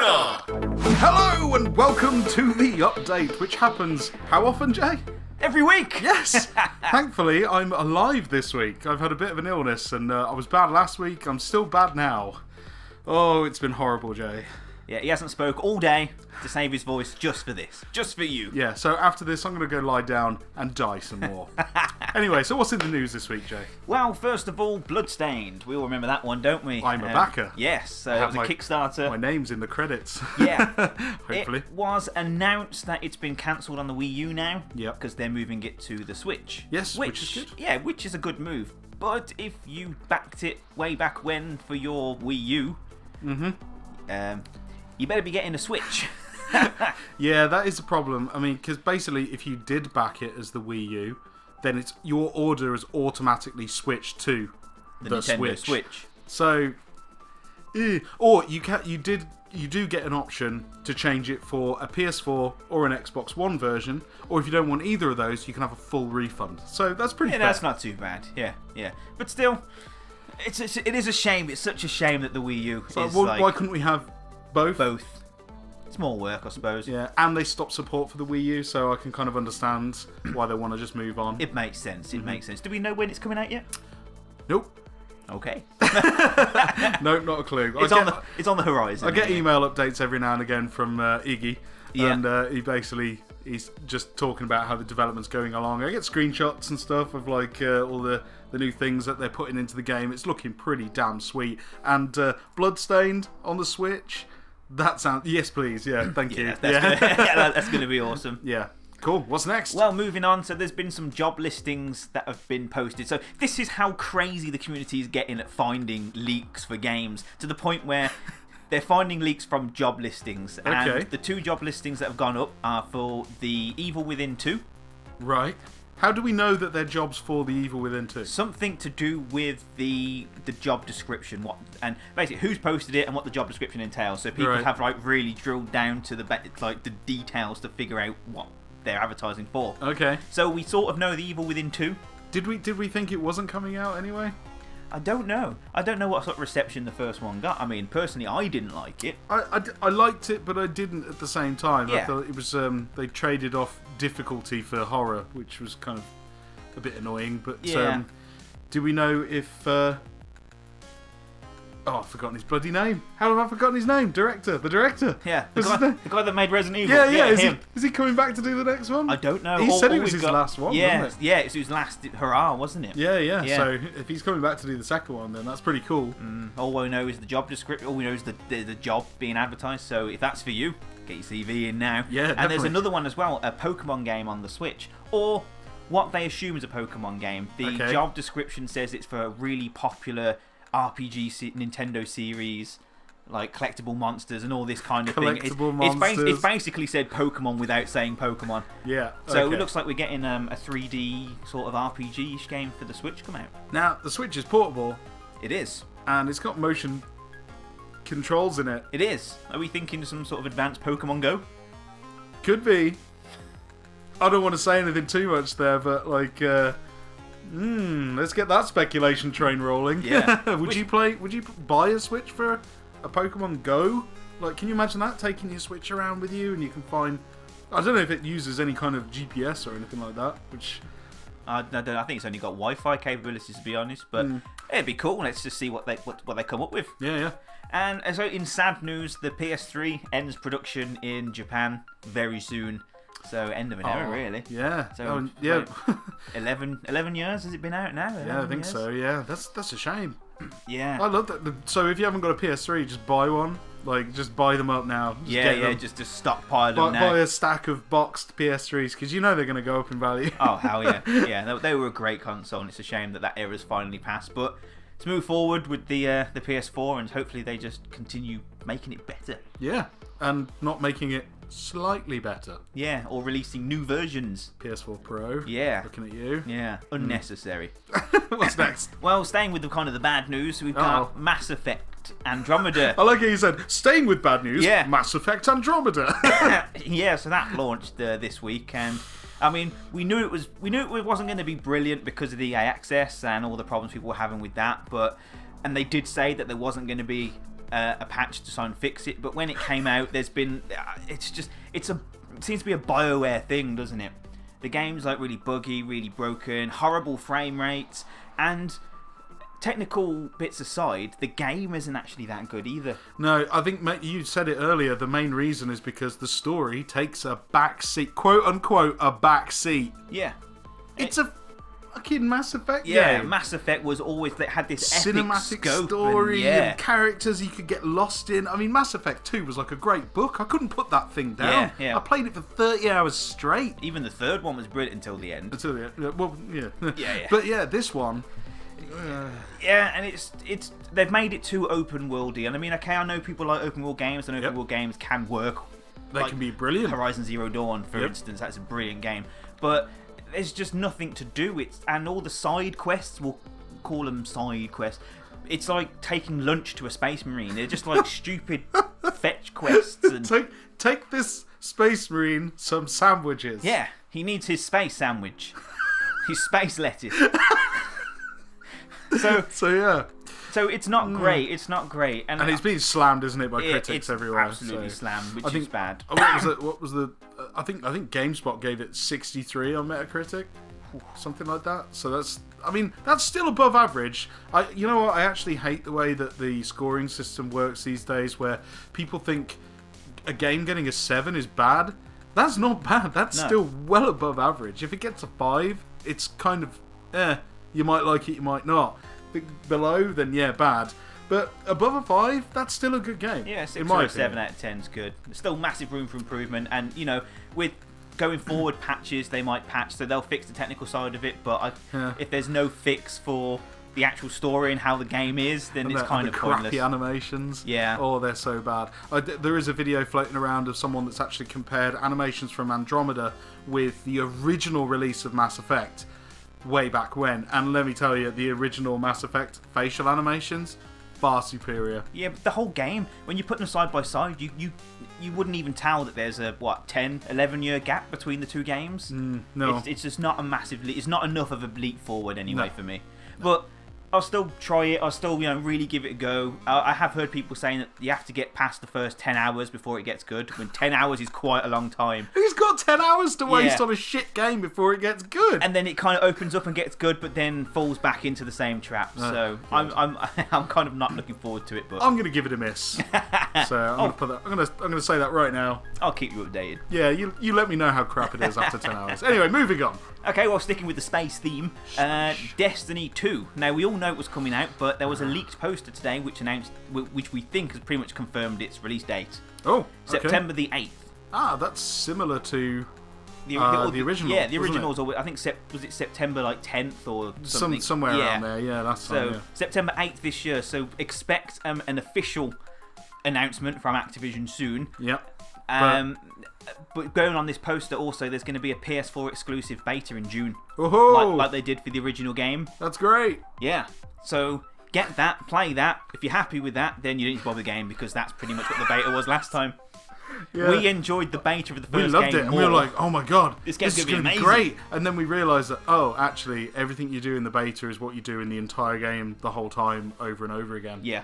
Media! Hello and welcome to the update, which happens how often, Jay? Every week! Yes! Thankfully, I'm alive this week. I've had a bit of an illness and I was bad last week. I'm still bad now. Oh, it's been horrible, Jay. Yeah, he hasn't spoke all day to save his voice just for this. Just for you. Yeah, so after this, I'm going to go lie down and die some more. Anyway, so what's in the news this week, Jay? Well, first of all, Bloodstained. We all remember that one, don't we? I'm a backer. Yes, so it was a Kickstarter. My name's in the credits. Yeah. Hopefully. It was announced that it's been cancelled on the Wii U now. Yep. Because they're moving it to the Switch. Yes, which is good. Yeah, which is a good move. But if you backed it way back when for your Wii U, you better be getting a Switch. Yeah, that is a problem. I mean, because basically, if you did back it as the Wii U, then your order is automatically switched to the Nintendo Switch. So, or you do get an option to change it for a PS4 or an Xbox One version, or if you don't want either of those, you can have a full refund. So that's pretty fair. That's not too bad. Yeah. But still, it is a shame. It's such a shame that the Wii U is why couldn't we have both? Both. It's more work, I suppose. Yeah, and they stopped support for the Wii U, so I can kind of understand why they want to just move on. It makes sense. It makes sense. Do we know when it's coming out yet? Nope. Okay. Nope, not a clue. It's on the horizon. I get email updates every now and again from Iggy, Yeah. and he's just talking about how the development's going along. I get screenshots and stuff of like all the new things that they're putting into the game. It's looking pretty damn sweet. And Bloodstained on the Switch. That sounds... Yes, please. Yeah, thank you. That's going to be awesome. Yeah. Cool. What's next? Well, moving on. So there's been some job listings that have been posted. So this is how crazy the community is getting at finding leaks for games, to the point where they're finding leaks from job listings. Okay. And the two job listings that have gone up are for The Evil Within 2. Right. How do we know that they're jobs for The Evil Within 2? Something to do with the job description, and basically who's posted it and what the job description entails. So people have really drilled down to the details to figure out what they're advertising for. Okay. So we sort of know The Evil Within 2. Did we think it wasn't coming out anyway? I don't know. I don't know what sort of reception the first one got. I mean, personally, I didn't like it. I liked it, but I didn't at the same time. Yeah. I thought it was they traded off difficulty for horror, which was kind of a bit annoying. But yeah. Do we know if... I've forgotten his bloody name. How have I forgotten his name? The director. Yeah, the guy that made Resident Evil. Yeah. Him. Is he coming back to do the next one? I don't know. He said it was his last one, wasn't it? Yeah, it was his last hurrah, wasn't it? Yeah. So if he's coming back to do the second one, then that's pretty cool. All we know is the job description. All we know is the job being advertised. So if that's for you, get your CV in now. Yeah, definitely. And there's another one as well, a Pokemon game on the Switch, or what they assume is a Pokemon game. The job description says it's for a really popular RPG Nintendo series, like collectible monsters and all this kind of thing. It's basically said Pokemon without saying Pokemon. Yeah. So it looks like we're getting a 3D sort of RPG-ish game for the Switch come out. Now the Switch is portable. It is. And it's got motion controls in it. It is. Are we thinking some sort of advanced Pokemon Go? Could be. I don't want to say anything too much there, but like. Let's get that speculation train rolling. Yeah. Would you buy a Switch for a Pokemon Go? Like, can you imagine that, taking your Switch around with you and you can find... I don't know if it uses any kind of GPS or anything like that, which... I think it's only got Wi-Fi capabilities, to be honest, but it'd be cool. Let's just see what they come up with. Yeah. And so in sad news, the PS3 ends production in Japan very soon. So end of an era, really. Yeah. So 11 years has it been out now? Yeah, I think so. Yeah, that's a shame. Yeah. I love that. So if you haven't got a PS3, just buy one. Like, just buy them up now. Just stockpile them now. Buy a stack of boxed PS3s, because you know they're going to go up in value. Oh, hell yeah. Yeah, they were a great console, and it's a shame that era's finally passed. But let's move forward with the PS4, and hopefully they just continue making it better. Yeah, and not making it slightly better. Yeah, or releasing new versions. PS4 Pro. Yeah. Looking at you. Yeah, unnecessary. What's next? Well, staying with the bad news, we've got Mass Effect Andromeda. I like how you said, staying with bad news, Mass Effect Andromeda. Yeah, so that launched this week, and I mean, we knew it wasn't going to be brilliant because of the EA access and all the problems people were having with that, and they did say that there wasn't going to be a patch to try and fix it. But when it came out, there's been it seems to be a BioWare thing, doesn't it? The game's like really buggy, really broken, horrible frame rates, and technical bits aside, the game isn't actually that good either. No, I think you said it earlier. The main reason is because the story takes a back seat, quote unquote, a back seat. Yeah, it's a fucking Mass Effect game. Yeah, Mass Effect was always that had this cinematic epic scope story and characters you could get lost in. I mean, Mass Effect 2 was like a great book. I couldn't put that thing down. Yeah. I played it for 30 hours straight. Even the third one was brilliant until the end. Until the end. Well, yeah. Yeah. But yeah, this one. Yeah, and it's they've made it too open worldy. And I mean, okay, I know people like open world games, and open world games can work. They can be brilliant. Horizon Zero Dawn, for instance, that's a brilliant game. But there's just nothing to do. And all the side quests, we'll call them side quests. It's like taking lunch to a space marine. They're just like stupid fetch quests. And take this space marine some sandwiches. Yeah, he needs his space sandwich. His space lettuce. So it's not great. It's not great, and it's been slammed, isn't it, by critics everywhere? Absolutely slammed, which is bad. What was the? I think GameSpot gave it 63 on Metacritic, something like that. So that's still above average. You know what? I actually hate the way that the scoring system works these days, where people think a game getting a 7 is bad. That's not bad. That's still well above average. If it gets a 5, it's kind of you might like it, you might not. Below, then bad. But above a 5, that's still a good game. Yeah, 6 or 7 out of 10 is good. There's still massive room for improvement, and with going forward patches, they might patch, so they'll fix the technical side of it. But if there's no fix for the actual story and how the game is, then it's kind of pointless. Crappy animations. Yeah. Oh, they're so bad. There is a video floating around of someone that's actually compared animations from Andromeda with the original release of Mass Effect way back when, and let me tell you, the original Mass Effect facial animations far superior. Yeah, but the whole game, when you put them side by side, you wouldn't even tell that there's a 10-11 year gap between the two games. No, it's just not a massive it's not enough of a leap forward anyway for me. But I'll still try it. I'll still, really give it a go. I have heard people saying that you have to get past the first 10 hours before it gets good. When 10 hours is quite a long time. Who's got 10 hours to waste on a shit game before it gets good? And then it kind of opens up and gets good, but then falls back into the same trap. So I'm kind of not looking forward to it. But I'm gonna give it a miss. So I'm gonna say that right now. I'll keep you updated. Yeah, you let me know how crap it is after 10 hours. Anyway, moving on. Okay, well, sticking with the space theme, Destiny 2. Now, we all know it was coming out, but there was a leaked poster today which we think has pretty much confirmed its release date. Oh, okay. September the 8th. Ah, that's similar to the original. Yeah, the original's always, I think, was it September 10th or something? Somewhere around there, yeah, that's so. September 8th this year, so expect an official announcement from Activision soon. Yep. But going on this poster also, there's going to be a PS4 exclusive beta in June. Oh, like they did for the original game. That's great. Yeah. So get that, play that. If you're happy with that, then you don't need to bother the game, because that's pretty much what the beta was last time. Yeah. We enjoyed the beta of the first game. We loved it, and we were like, oh my god, this is going to be great. And then we realised that, actually, everything you do in the beta is what you do in the entire game the whole time, over and over again. Yeah.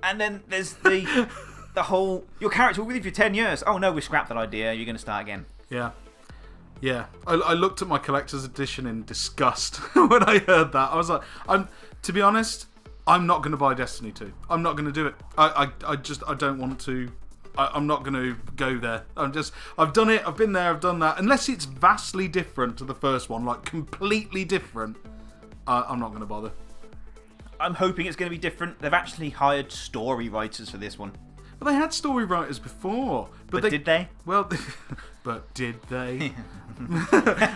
And then there's the whole, your character will be with you for 10 years. Oh no, we scrapped that idea, you're going to start again. Yeah. Yeah. I looked at my collector's edition in disgust when I heard that. I was like, to be honest, I'm not going to buy Destiny 2. I'm not going to do it. I don't want to. I'm not going to go there. I've done it, I've been there, I've done that. Unless it's vastly different to the first one, like completely different, I'm not going to bother. I'm hoping it's going to be different. They've actually hired story writers for this one. But they had story writers before. But did they? Well, but did they?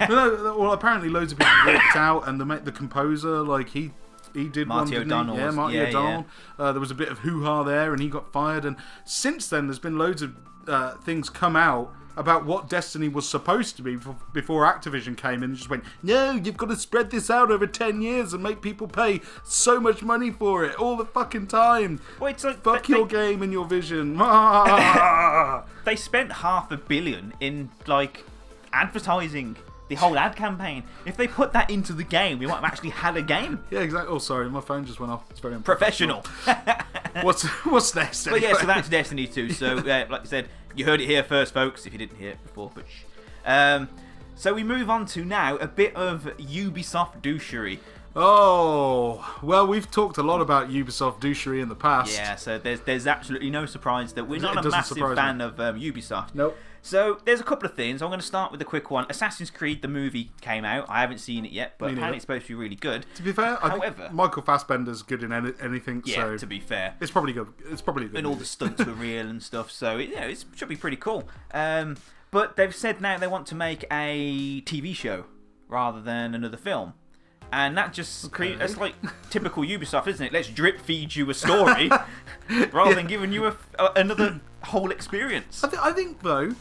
Well, apparently loads of people walked out, and the composer, like he did Marty one. O'Donnell. Yeah, Marty O'Donnell. Yeah. There was a bit of hoo-ha there, and he got fired. And since then, there's been loads of things come out about what Destiny was supposed to be before Activision came in and just went, no, you've got to spread this out over 10 years and make people pay so much money for it all the fucking time. Well, it's like, fuck your game and your vision. They spent $500 million in advertising the whole ad campaign. If they put that into the game, we might have actually had a game. Yeah, exactly. Oh, sorry, my phone just went off. It's very Professional. What's next? Anyway? But yeah, so that's Destiny 2. So, like I said, you heard it here first, folks, if you didn't hear it before. But so we move on to now a bit of Ubisoft douchery. Oh, well, we've talked a lot about Ubisoft douchery in the past. Yeah, so there's absolutely no surprise that we're not a massive fan of Ubisoft. Nope. So there's a couple of things. I'm going to start with a quick one. Assassin's Creed, the movie, came out. I haven't seen it yet, but apparently it's supposed to be really good. To be fair, I think Michael Fassbender's good in anything. Yeah, so to be fair. It's probably good. It's probably good. And all the stunts were real and stuff, so it should be pretty cool. But they've said now they want to make a TV show rather than another film. And that just that's like typical Ubisoft, isn't it? Let's drip feed you a story rather than giving you another whole experience. I think though,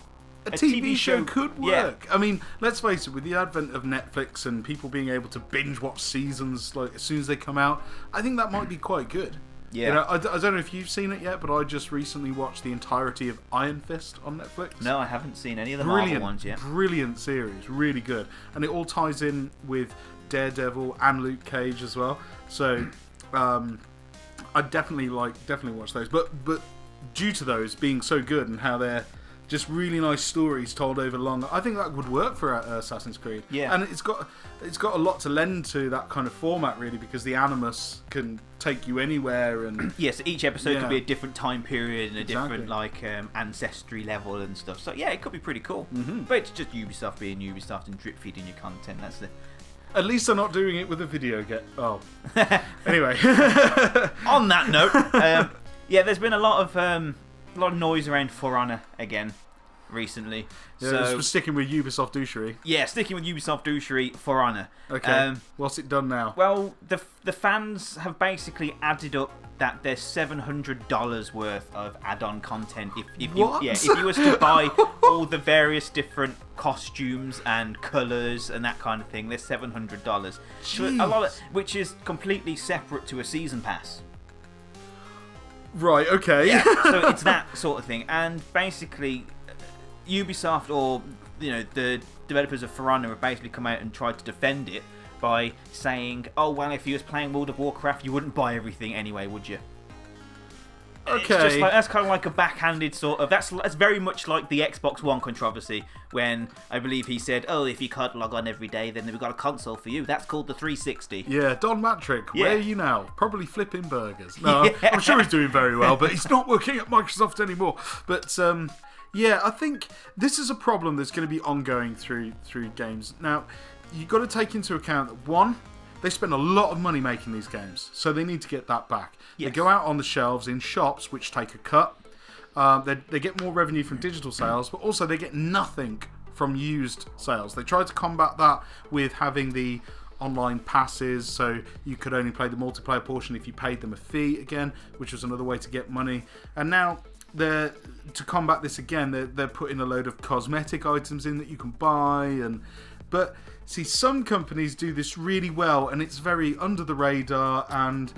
a TV show could work. Yeah. I mean, let's face it, with the advent of Netflix and people being able to binge watch seasons like as soon as they come out, I think that might be quite good. Yeah. You know, I don't know if you've seen it yet, but I just recently watched the entirety of Iron Fist on Netflix. No, I haven't seen any of the Marvel ones yet. Brilliant series, really good, and it all ties in with Daredevil and Luke Cage as well. So, I definitely watch those. But due to those being so good and how they're just really nice stories told over long, I think that would work for Assassin's Creed. Yeah, and it's got a lot to lend to that kind of format, really, because the Animus can take you anywhere, and yes, each episode could be a different time period and a different like ancestry level and stuff. So yeah, it could be pretty cool. Mm-hmm. But it's just Ubisoft being Ubisoft and drip feeding your content. That's the. At least they're not doing it with a video game. Oh, anyway. On that note, yeah, there's been a lot of noise around For Honor again recently. Yeah, so we're sticking with Ubisoft douchery. Yeah, sticking with Ubisoft douchery, For Honor. Okay. What's it done now? Well, the fans have basically added up that there's $700 worth of add-on content if you was to buy all the various different costumes and colours and that kind of thing. There's $700, so a lot which is completely separate to a season pass. Right. Okay. Yeah, so it's that sort of thing, and basically, Ubisoft or the developers of For Honor have basically come out and tried to defend it by saying, "Oh well, if you was playing World of Warcraft, you wouldn't buy everything anyway, would you?" Okay. It's just like, that's kind of like a backhanded sort of. That's very much like the Xbox One controversy when I believe he said, "Oh, if you can't log on every day, then we've got a console for you." That's called the 360. Yeah, Don Matrick, where are you now? Probably flipping burgers. No, I'm sure he's doing very well, but he's not working at Microsoft anymore. But yeah, I think this is a problem that's going to be ongoing through games. Now, you've got to take into account that, one, they spend a lot of money making these games, so they need to get that back. Yes. They go out on the shelves in shops, which take a cut. They get more revenue from digital sales, but also they get nothing from used sales. They tried to combat that with having the online passes, so you could only play the multiplayer portion if you paid them a fee again, which was another way to get money. And now, to combat this again, they're putting a load of cosmetic items in that you can buy, but see, some companies do this really well, and it's very under the radar, and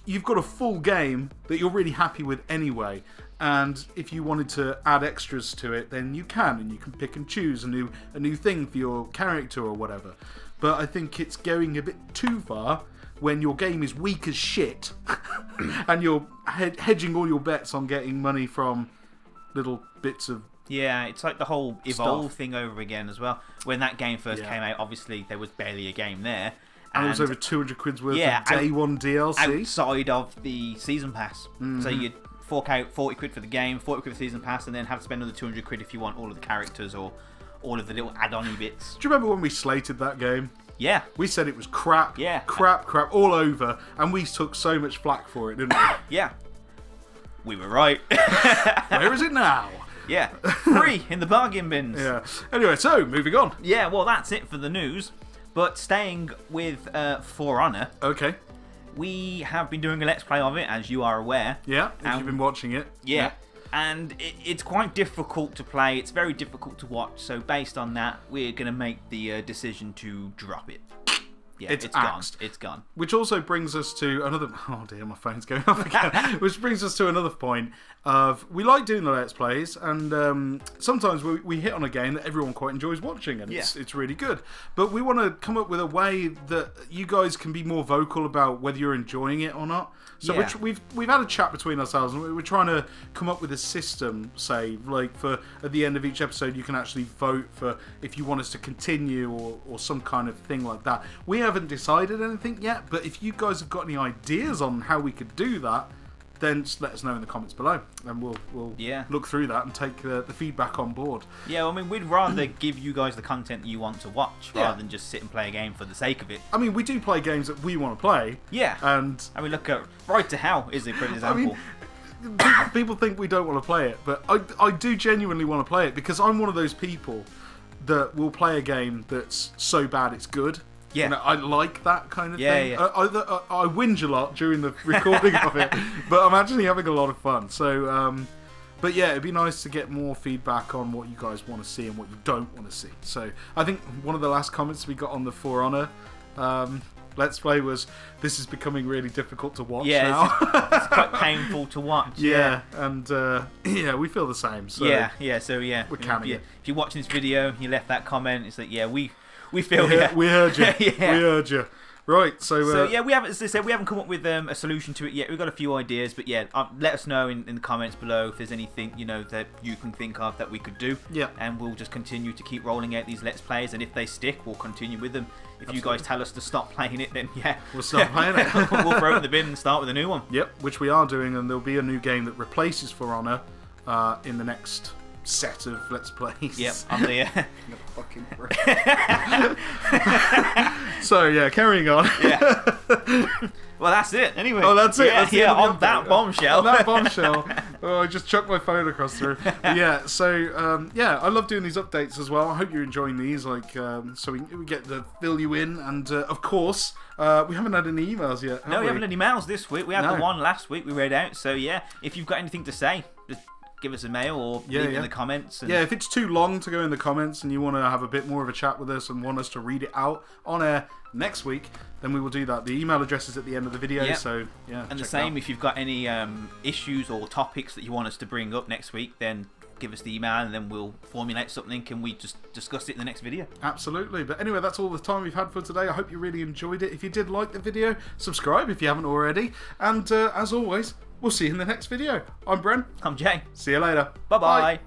you've got a full game that you're really happy with anyway. And if you wanted to add extras to it, then you can, and you can pick and choose a new thing for your character or whatever. But I think it's going a bit too far when your game is weak as shit and you're hedging all your bets on getting money from little bits of. Yeah, it's like the whole Evolve thing over again as well. When that game first came out, obviously there was barely a game there. And it was over 200 quid's worth of day one DLC. Outside of the season pass. Mm-hmm. So you'd fork out 40 quid for the game, 40 quid for the season pass, and then have to spend another 200 quid if you want all of the characters or all of the little add-on-y bits. Do you remember when we slated that game? Yeah. We said it was crap, crap, all over, and we took so much flack for it, didn't we? Yeah. We were right. Where is it now? Yeah. Free in the bargain bins. Yeah. Anyway, so, moving on. Yeah, well, that's it for the news. But staying with For Honor. Okay. We have been doing a Let's Play of it, as you are aware. Yeah, if you've been watching it. Yeah. And it's quite difficult to play. It's very difficult to watch. So based on that, we're going to make the decision to drop it. Yeah, it's axed. gone. It's gone. Which also brings us to another... Oh dear, my phone's going off again. Which brings us to another point of... We like doing the Let's Plays, and sometimes we hit on a game that everyone quite enjoys watching, and it's really good. But we want to come up with a way that you guys can be more vocal about whether you're enjoying it or not. So we've had a chat between ourselves, and we're trying to come up with a system, say, like for at the end of each episode you can actually vote for if you want us to continue or some kind of thing like that. We haven't decided anything yet, but if you guys have got any ideas on how we could do that, then just let us know in the comments below, and we'll look through that and take the feedback on board. Yeah, I mean, we'd rather give you guys the content that you want to watch rather than just sit and play a game for the sake of it. I mean, we do play games that we want to play. Yeah. And I mean, look at Right to Hell is a great example. I mean, people think we don't want to play it, but I do genuinely want to play it, because I'm one of those people that will play a game that's so bad it's good. Yeah. You know, I like that kind of thing. Yeah. I whinge a lot during the recording of it, but I'm actually having a lot of fun. So, but yeah, it'd be nice to get more feedback on what you guys want to see and what you don't want to see. So, I think one of the last comments we got on the For Honor Let's Play was, "This is becoming really difficult to watch now." It's quite painful to watch. Yeah, and we feel the same. So we're canning it. If you're watching this video, you left that comment. It's like, we feel we heard you. We heard you. Right, so we haven't, as I said, we haven't come up with a solution to it yet. We've got a few ideas, but let us know in the comments below if there's anything that you can think of that we could do. Yeah. And we'll just continue to keep rolling out these Let's Plays, and if they stick, we'll continue with them. If you guys tell us to stop playing it, then we'll stop playing it. We'll throw it in the bin and start with a new one. Yep, which we are doing, and there'll be a new game that replaces For Honor in the next set of Let's Plays. Yep, I'm the fucking So yeah, carrying on. Yeah. Well, that's it. Anyway. Oh, that's it. Yeah. On that bombshell. On that bombshell. I just chucked my phone across the room. Yeah. So I love doing these updates as well. I hope you're enjoying these. So we get to fill you in, and of course, we haven't had any emails yet. No, we haven't had any emails this week. We had the one last week we read out. So yeah, if you've got anything to say, just give us a mail or leave it in the comments. And if it's too long to go in the comments and you want to have a bit more of a chat with us and want us to read it out on air next week, then we will do that. The email address is at the end of the video, so yeah. And the same, if you've got any issues or topics that you want us to bring up next week, then give us the email and then we'll formulate something and we just discuss it in the next video. Absolutely. But anyway, that's all the time we've had for today. I hope you really enjoyed it. If you did like the video, subscribe if you haven't already. And as always, we'll see you in the next video. I'm Bren. I'm Jay. See you later. Bye-bye.